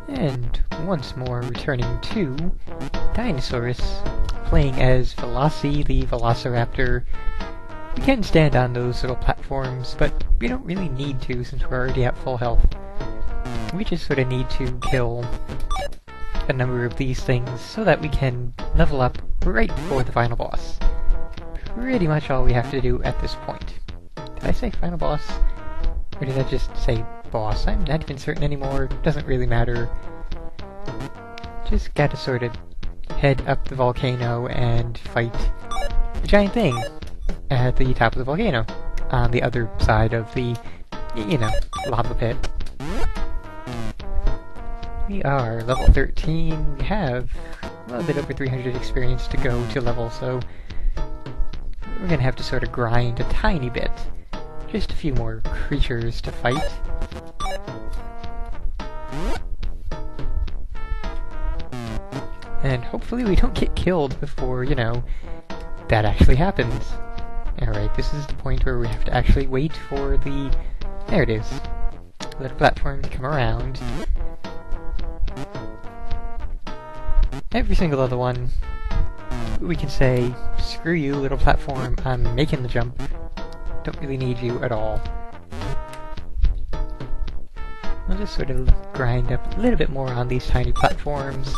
And once more returning to Dinosaur'us, playing as Velocity the Velociraptor. We can stand on those little platforms, but we don't really need to since we're already at full health. We just sort of need to kill a number of these things so that we can level up right before the final boss. Pretty much all we have to do at this point. Did I say final boss? Or did I just say boss? I'm not even certain anymore. Doesn't really matter. Just gotta sort of head up the volcano and fight the giant thing at the top of the volcano on the other side of the, lava pit. We are level 13. We have a little bit over 300 experience to go to level, so we're gonna have to sort of grind a tiny bit. Just a few more creatures to fight. And hopefully we don't get killed before, that actually happens. Alright, this is the point where we have to actually wait for the... There it is. Little platform to come around. Every single other one, we can say, screw you, little platform, I'm making the jump. Don't really need you at all. I'll just sort of grind up a little bit more on these tiny platforms.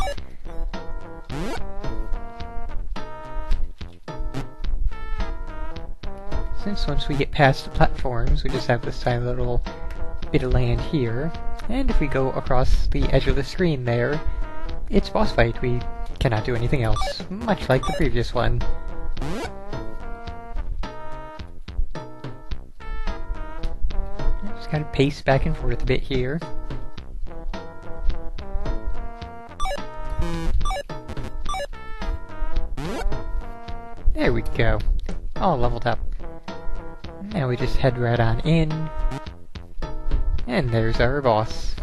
Since once we get past the platforms, we just have this tiny little bit of land here. And if we go across the edge of the screen there, it's boss fight. We cannot do anything else, much like the previous one. Just gotta pace back and forth a bit here. There we go. All leveled up. Now we just head right on in. And there's our boss.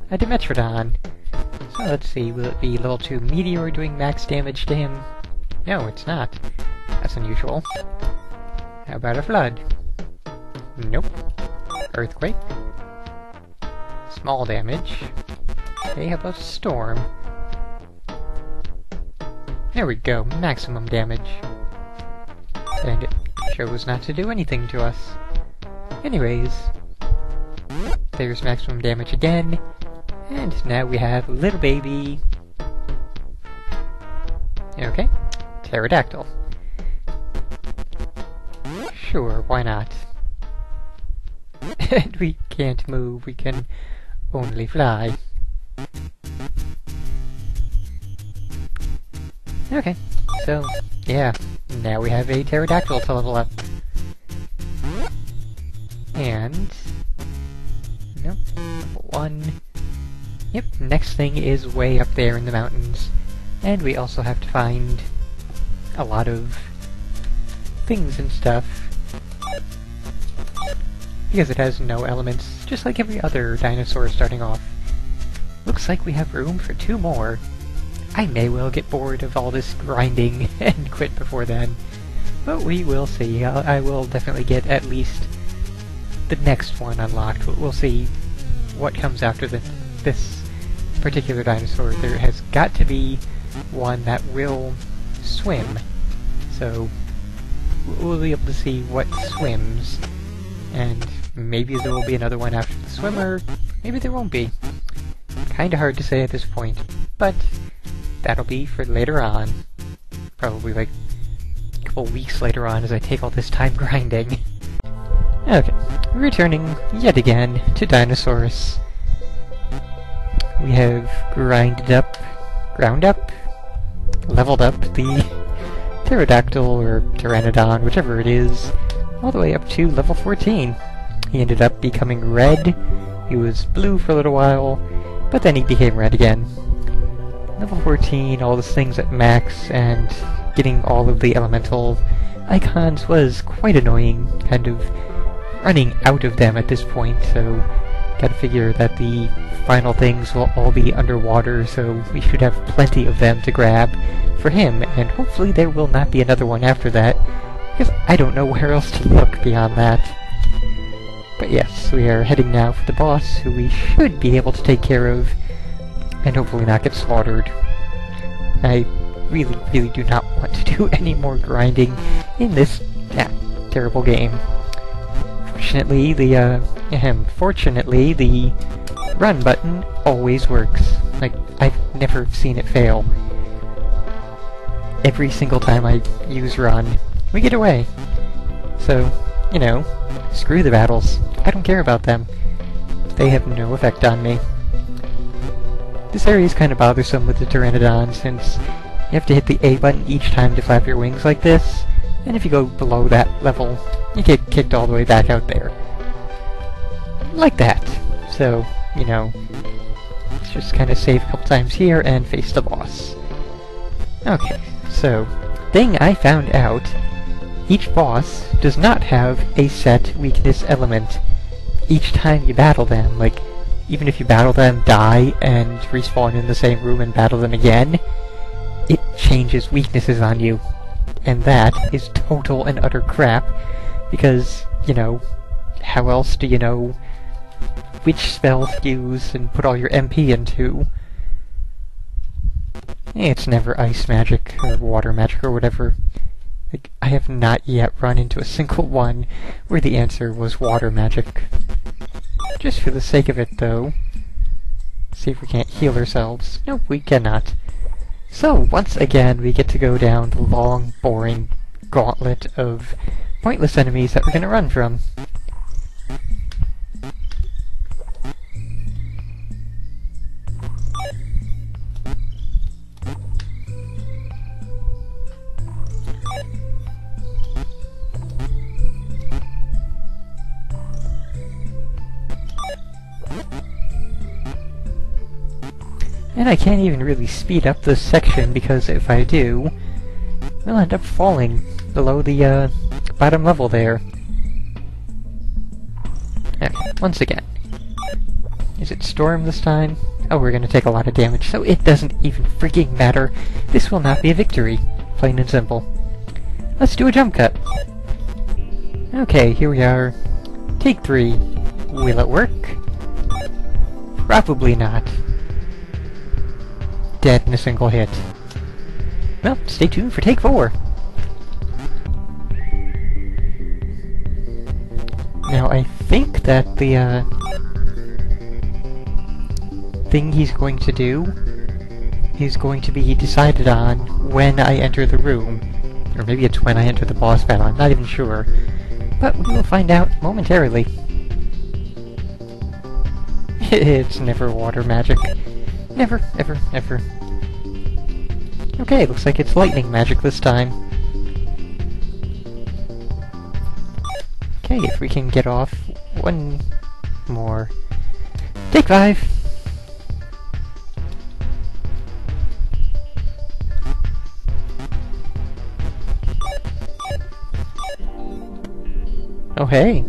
A Dimetrodon. So let's see, will it be level 2 Meteor doing max damage to him? No, it's not. That's unusual. How about a Flood? Nope. Earthquake? Small damage. Okay, how about a Storm? There we go, maximum damage. And it chose not to do anything to us. Anyways, there's maximum damage again. And now we have little baby... Okay, pterodactyl. Sure, why not? And we can't move, we can only fly. Okay, so, yeah, now we have a pterodactyl to level up. And... Nope, level 1... Yep, next thing is way up there in the mountains. And we also have to find a lot of things and stuff. Because it has no elements, just like every other dinosaur starting off. Looks like we have room for 2 more. I may well get bored of all this grinding and quit before then. But we will see. I will definitely get at least the next one unlocked. We'll see what comes after this particular dinosaur. There has got to be one that will swim. So we'll be able to see what swims. And maybe there will be another one after the swimmer. Maybe there won't be. Kinda hard to say at this point. But that'll be for later on. Probably like a couple weeks later on as I take all this time grinding. Okay, returning yet again to Dinosaur'us. We have ground up, leveled up the pterodactyl or pteranodon, whichever it is, all the way up to level 14. He ended up becoming red. He was blue for a little while, but then he became red again. Level 14, all those things at max, and getting all of the elemental icons was quite annoying, kind of running out of them at this point, so gotta figure that the final things will all be underwater, so we should have plenty of them to grab for him, and hopefully there will not be another one after that, because I don't know where else to look beyond that. But yes, we are heading now for the boss, who we should be able to take care of, and hopefully not get slaughtered. I really, really do not want to do any more grinding in this terrible game. Fortunately, the run button always works. Like, I've never seen it fail. Every single time I use run, we get away. So, you know, screw the battles. I don't care about them. They have no effect on me. This area is kind of bothersome with the Pteranodon, since you have to hit the A button each time to flap your wings like this, and if you go below that level, you get kicked all the way back out there. Like that. So, you know, let's just kind of save a couple times here and face the boss. Okay, so, thing I found out, each boss does not have a set weakness element. Each time you battle them, like, even if you battle them, die, and respawn in the same room and battle them again, it changes weaknesses on you. And that is total and utter crap, because, you know, how else do you know which spell to use and put all your MP into? It's never ice magic, or water magic, or whatever. Like, I have not yet run into a single one where the answer was water magic. Just for the sake of it, though, see if we can't heal ourselves. Nope, we cannot. So, once again, we get to go down the long, boring gauntlet of pointless enemies that we're gonna run from. And I can't even really speed up this section, because if I do, we'll end up falling below the bottom level there. Okay, once again. Is it Storm this time? Oh, we're gonna take a lot of damage, so it doesn't even freaking matter. This will not be a victory. Plain and simple. Let's do a jump cut. Okay, here we are. Take 3. Will it work? Probably not. Dead in a single hit. Well, stay tuned for take 4. Now, I think that the thing he's going to do is going to be decided on when I enter the room. Or maybe it's when I enter the boss battle, I'm not even sure. But we will find out momentarily. It's never water magic. Never, ever, ever. Okay, looks like it's lightning magic this time. Okay, if we can get off one more. Take 5! Oh hey!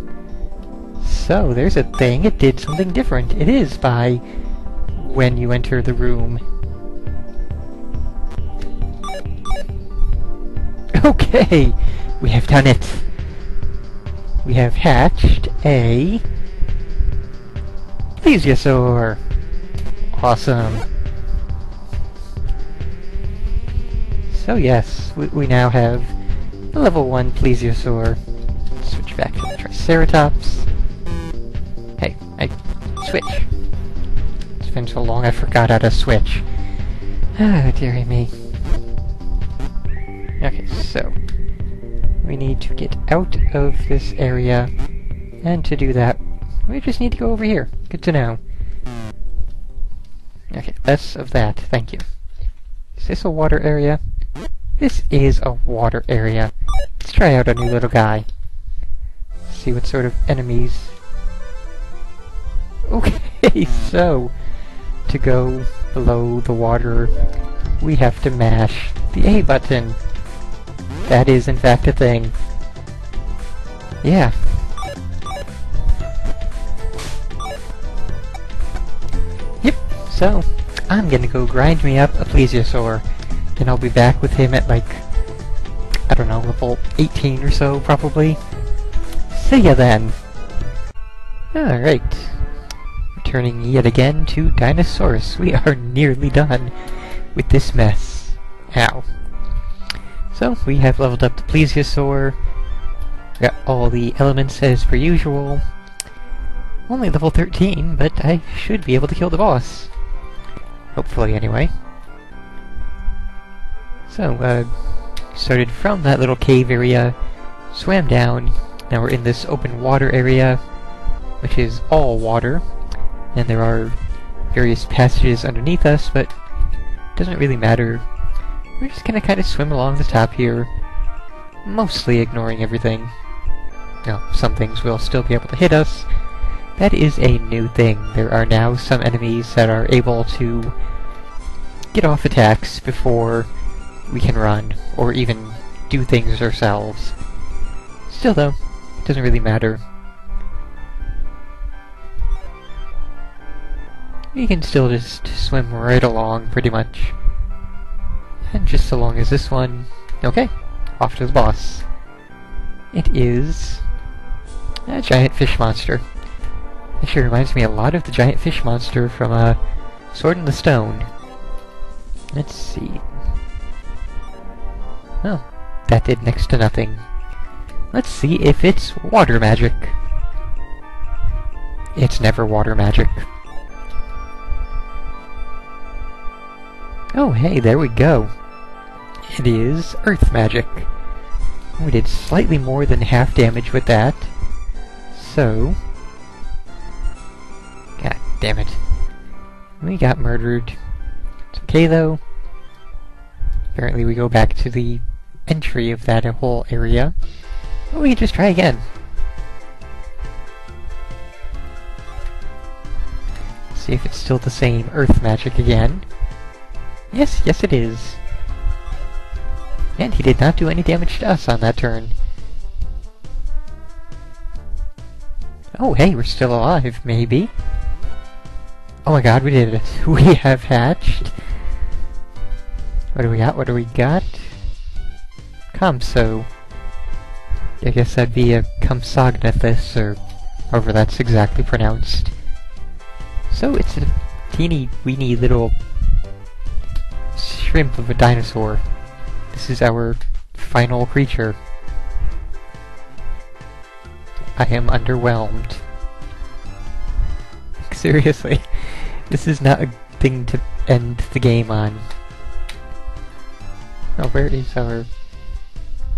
So, there's a thing, it did something different. It is by when you enter the room. Okay! We have done it! We have hatched a plesiosaur! Awesome! So yes, we now have a level 1 plesiosaur. Switch back to the Triceratops. Hey, switch! It's been so long I forgot how to switch. Ah, dearie me. Okay, so we need to get out of this area, and to do that, we just need to go over here. Good to know. Okay, less of that, thank you. Is this a water area? This is a water area. Let's try out a new little guy. See what sort of enemies... Okay, so, to go below the water, we have to mash the A button. That is, in fact, a thing. Yeah. Yep, so, I'm gonna go grind me up a plesiosaur, and I'll be back with him at, like, I don't know, level 18 or so, probably. See ya then! Alright. Returning yet again to Dinosaur'us. We are nearly done with this mess. Ow. So, we have leveled up the Plesiosaur. Got all the elements as per usual. Only level 13, but I should be able to kill the boss. Hopefully, anyway. So, started from that little cave area, swam down, now we're in this open water area, which is all water, and there are various passages underneath us, but it doesn't really matter. We're just gonna kind of swim along the top here, mostly ignoring everything. Now, some things will still be able to hit us. That is a new thing. There are now some enemies that are able to get off attacks before we can run, or even do things ourselves. Still though, it doesn't really matter. We can still just swim right along, pretty much. And just so long as this one... Okay, off to the boss. It is... a giant fish monster. Actually reminds me a lot of the giant fish monster from Sword in the Stone. Let's see... Oh, that did next to nothing. Let's see if it's water magic. It's never water magic. Oh, hey, there we go. It is earth magic. We did slightly more than half damage with that. So... God damn it. We got murdered. It's okay, though. Apparently we go back to the entry of that whole area. But we can just try again. See if it's still the same earth magic again. Yes, yes it is. And he did not do any damage to us on that turn. Oh, hey, we're still alive, maybe. Oh my god, we did it. We have hatched. What do we got? What do we got? Compso. I guess that'd be a Compsognathus, or however that's exactly pronounced. So it's a teeny weeny little shrimp of a dinosaur. This is our final creature. I am underwhelmed. Seriously, this is not a thing to end the game on. Oh, where is our...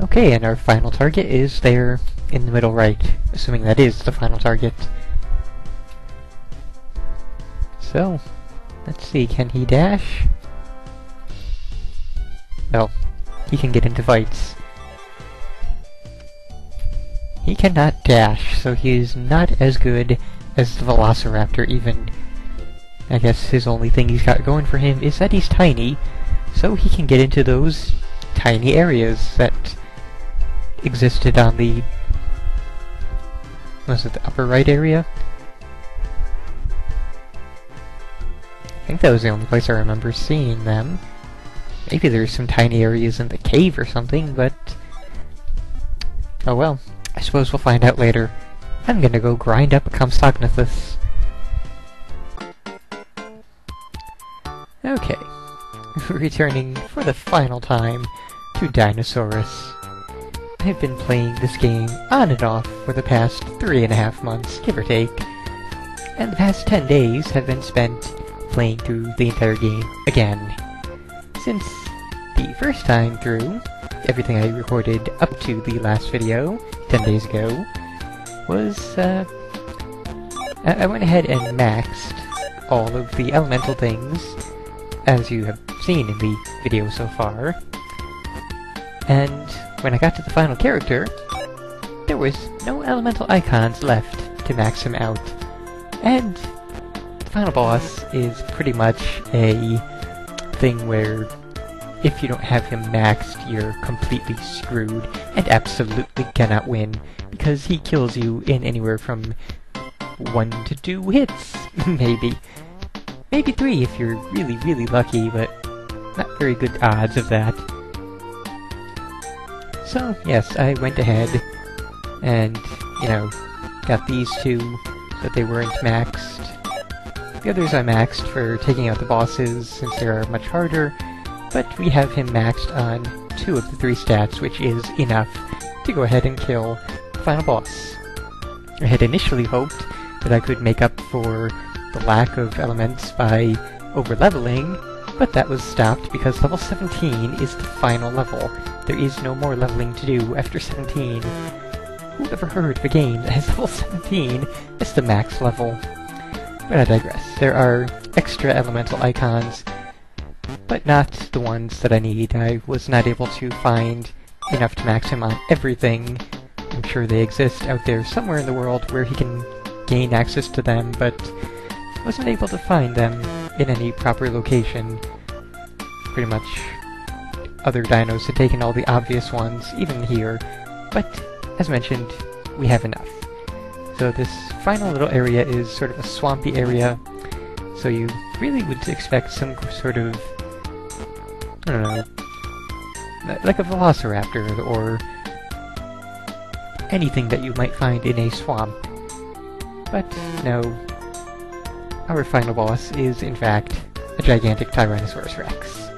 Okay, and our final target is there in the middle right, assuming that is the final target. So, let's see, can he dash? No, he can get into fights. He cannot dash, so he is not as good as the Velociraptor even. I guess his only thing he's got going for him is that he's tiny, so he can get into those tiny areas that existed on the... was it the upper right area? I think that was the only place I remember seeing them. Maybe there's some tiny areas in the cave or something, but... oh well, I suppose we'll find out later. I'm gonna go grind up a Compsognathus. Okay. Returning for the final time to Dinosaur'us. I've been playing this game on and off for the past 3.5 months, give or take. And the past 10 days have been spent playing through the entire game again. Since the first time through, everything I recorded up to the last video, 10 days ago, was, I went ahead and maxed all of the elemental things, as you have seen in the video so far. And when I got to the final character, there was no elemental icons left to max him out. And the final boss is pretty much a thing where if you don't have him maxed, you're completely screwed and absolutely cannot win, because he kills you in anywhere from 1 to 2 hits, maybe. Maybe 3 if you're really, really lucky, but not very good odds of that. So, yes, I went ahead and, you know, got these two but they weren't maxed. The others I maxed for taking out the bosses, since they are much harder, but we have him maxed on 2 of the 3 stats, which is enough to go ahead and kill the final boss. I had initially hoped that I could make up for the lack of elements by over-leveling, but that was stopped because level 17 is the final level. There is no more leveling to do after 17. Who ever heard of a game that has level 17 as the max level? But I digress. There are extra elemental icons, but not the ones that I need. I was not able to find enough to max him on everything. I'm sure they exist out there somewhere in the world where he can gain access to them, but wasn't able to find them in any proper location. Pretty much other dinos had taken all the obvious ones, even here, but as mentioned, we have enough. So this final little area is sort of a swampy area, so you really would expect some sort of, I don't know, like a velociraptor or anything that you might find in a swamp. But no, our final boss is in fact a gigantic Tyrannosaurus Rex.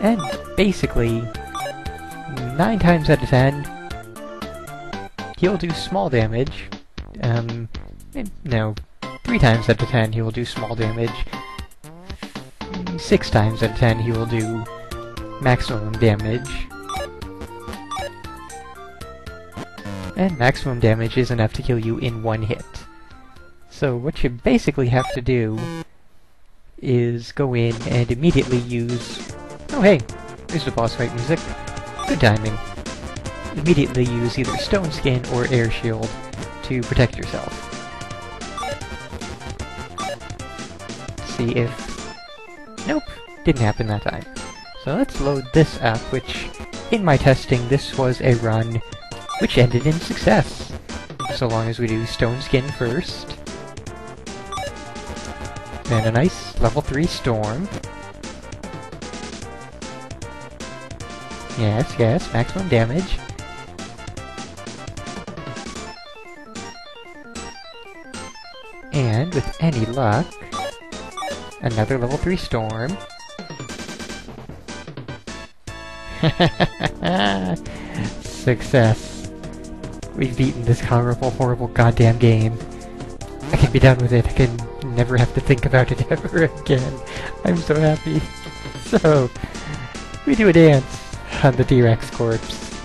And basically, 9 times out of 10, he'll do small damage. No, 3 times out of 10 he will do small damage. 6 times out of 10 he will do maximum damage. And maximum damage is enough to kill you in 1 hit. So what you basically have to do is go in and immediately use... Oh hey, there's the boss fight music. Good timing. Immediately use either Stone Skin or Air Shield to protect yourself. See if... Nope, didn't happen that time. So let's load this up, which, in my testing, this was a run which ended in success. So long as we do Stone Skin first. And a nice level 3 Storm. Yes, yes, maximum damage. And with any luck, another level 3 Storm. Success. We've beaten this horrible, horrible goddamn game. I can be done with it. I can never have to think about it ever again. I'm so happy. So, we do a dance on the T-Rex corpse.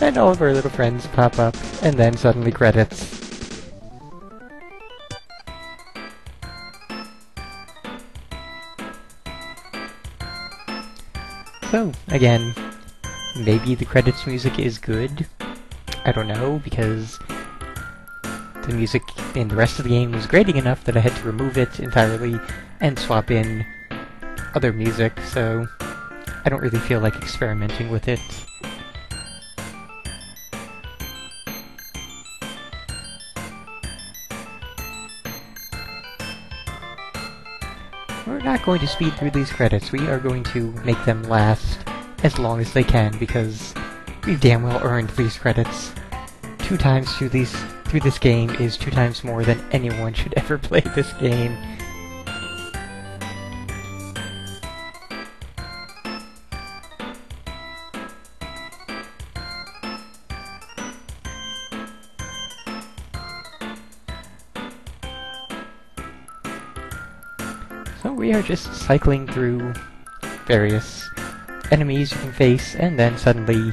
And all of our little friends pop up, and then suddenly credits. So, again, maybe the credits music is good. I don't know, because the music in the rest of the game was grating enough that I had to remove it entirely and swap in other music, so I don't really feel like experimenting with it. We're not going to speed through these credits. We are going to make them last as long as they can, because we've damn well earned these credits. 2 times through this game is 2 times more than anyone should ever play this game. So we are just cycling through various enemies you can face, and then suddenly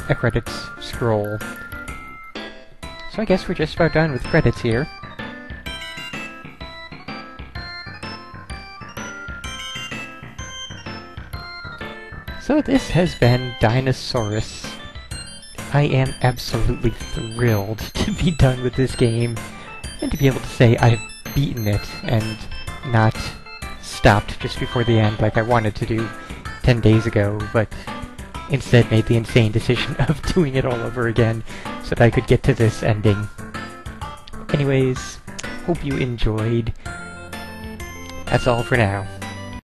a credits scroll. So I guess we're just about done with credits here. So this has been Dinosaur'us. I am absolutely thrilled to be done with this game, and to be able to say I've beaten it, and not stopped just before the end like I wanted to do 10 days ago, but instead made the insane decision of doing it all over again so that I could get to this ending. Anyways, hope you enjoyed. That's all for now.